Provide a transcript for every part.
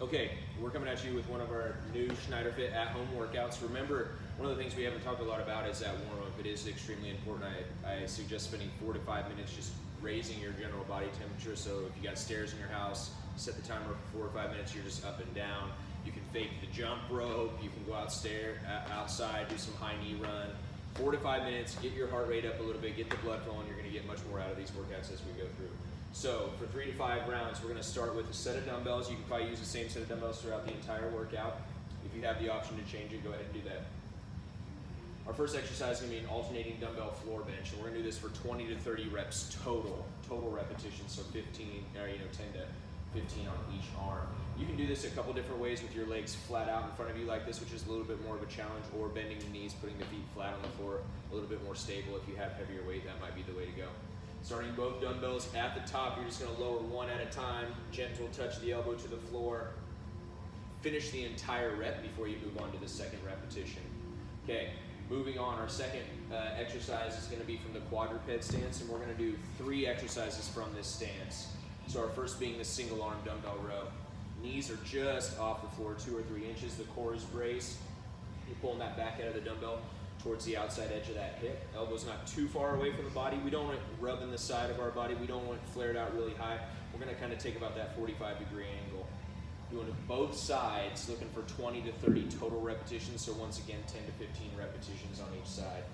Okay, we're coming at you with one of our new Schneider Fit at-home workouts. Remember, one of the things we haven't talked a lot about is that warm-up. It is extremely important. I suggest spending 4 to 5 minutes just raising your general body temperature. So if you got stairs in your house, set the timer for 4 or 5 minutes, you're just up and down. You can fake the jump rope, you can go outside, do some high knee run. 4 to 5 minutes, get your heart rate up a little bit, get the blood flowing. You're gonna get much more out of these workouts as we go through. So for 3 to 5 rounds, we're gonna start with a set of dumbbells. You can probably use the same set of dumbbells throughout the entire workout. If you have the option to change it, go ahead and do that. Our first exercise is gonna be an alternating dumbbell floor bench, and we're gonna do this for 20 to 30 reps total repetitions, so 10 to 15 on each arm. You can do this a couple different ways with your legs flat out in front of you like this, which is a little bit more of a challenge, or bending the knees, putting the feet flat on the floor, a little bit more stable. If you have heavier weight, that might be the way to go. Starting both dumbbells at the top, you're just gonna lower one at a time, gentle touch the elbow to the floor. Finish the entire rep before you move on to the second repetition. Okay, moving on, our second exercise is gonna be from the quadruped stance, and we're gonna do 3 exercises from this stance. So our first being the single arm dumbbell row. Knees are just off the floor, 2 or 3 inches, the core is braced. You're pulling that back out of the dumbbell towards the outside edge of that hip. Elbow's not too far away from the body. We don't want it rubbing the side of our body. We don't want it flared out really high. We're gonna kind of take about that 45-degree angle. Doing it both sides, looking for 20 to 30 total repetitions. So once again, 10 to 15 repetitions on each side.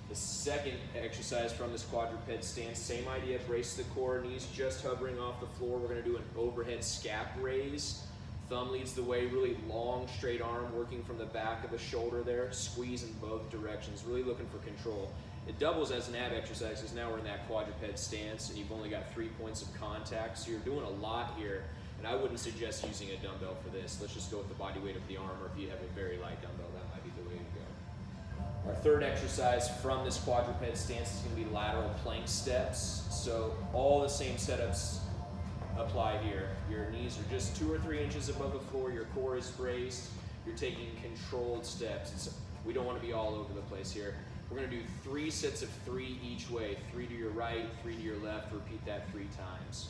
The second exercise from this quadruped stance, same idea, brace the core, knees just hovering off the floor. We're gonna do an overhead scap raise. Thumb leads the way, really long, straight arm, working from the back of the shoulder there, squeeze in both directions, really looking for control. It doubles as an ab exercise because now we're in that quadruped stance and you've only got 3 points of contact, so you're doing a lot here, and I wouldn't suggest using a dumbbell for this. Let's just go with the body weight of the arm, or if you have a very light dumbbell, that might be the way to go. Our third exercise from this quadruped stance is going to be lateral plank steps, so all the same setups apply here. Your knees are just 2 or 3 inches above the floor, your core is braced, you're taking controlled steps. We don't want to be all over the place here. We're going to do 3 sets of 3 each way, 3 to your right, 3 to your left, repeat that 3 times.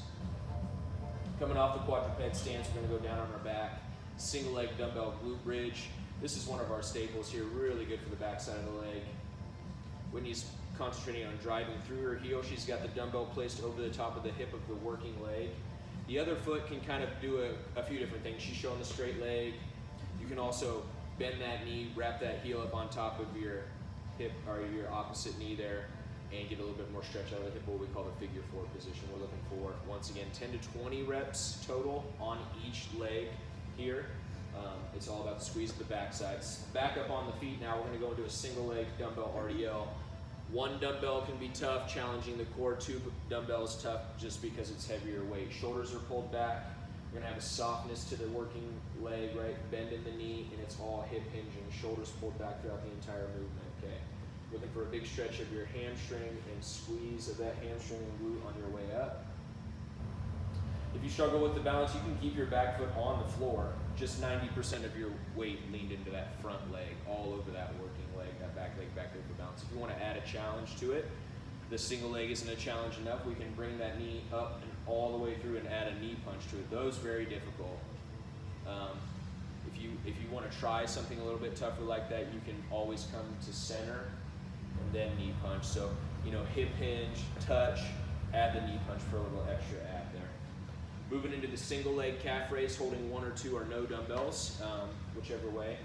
Coming off the quadruped stance, we're going to go down on our back, single leg dumbbell glute bridge. This is one of our staples here, really good for the back side of the leg. Whitney's concentrating on driving through her heel. She's got the dumbbell placed over the top of the hip of the working leg. The other foot can kind of do a few different things. She's showing the straight leg. You can also bend that knee, wrap that heel up on top of your hip or your opposite knee there, and get a little bit more stretch out of the hip, what we call the figure 4 position. We're looking for, once again, 10 to 20 reps total on each leg here. It's all about the squeeze of the back sides. Back up on the feet now, we're gonna go into a single leg dumbbell RDL. 1 dumbbell can be tough, challenging the core. 2 dumbbells tough just because it's heavier weight. Shoulders are pulled back. We're gonna have a softness to the working leg, right? Bend in the knee, and it's all hip hinging. Shoulders pulled back throughout the entire movement, okay? Looking for a big stretch of your hamstring and squeeze of that hamstring and glute on your way up. If you struggle with the balance, you can keep your back foot on the floor. Just 90% of your weight leaned into that front leg, all over that working leg, that back leg back there for balance. If you want to add a challenge to it, the single leg isn't a challenge enough, we can bring that knee up and all the way through and add a knee punch to it. Those very difficult. If you want to try something a little bit tougher like that, you can always come to center and then knee punch. So, hip hinge, touch, add the knee punch for a little extra add there. Moving into the single leg calf raise, holding 1 or 2 or no dumbbells, whichever way.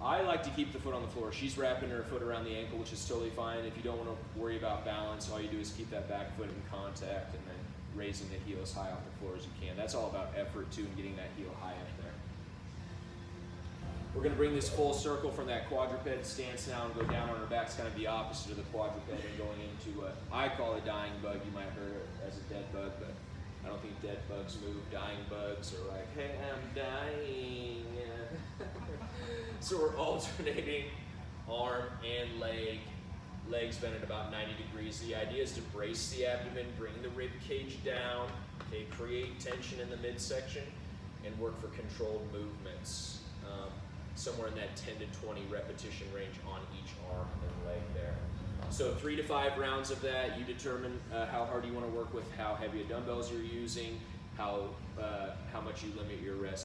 I like to keep the foot on the floor. She's wrapping her foot around the ankle, which is totally fine. If you don't want to worry about balance, all you do is keep that back foot in contact and then raising the heel as high off the floor as you can. That's all about effort too, and getting that heel high up there. We're going to bring this full circle from that quadruped stance now and go down on our backs, kind of the opposite of the quadruped, and going into what I call a dying bug. You might have heard it as a dead bug, but I don't think dead bugs move. Dying bugs are like, hey, I'm dying. So we're alternating arm and leg. Legs bent at about 90 degrees. The idea is to brace the abdomen, bring the rib cage down, okay, create tension in the midsection, and work for controlled movements. Somewhere in that 10 to 20 repetition range on each arm and leg there. So 3 to 5 rounds of that. You determine how hard you want to work with, how heavy dumbbells you're using, how much you limit your rest.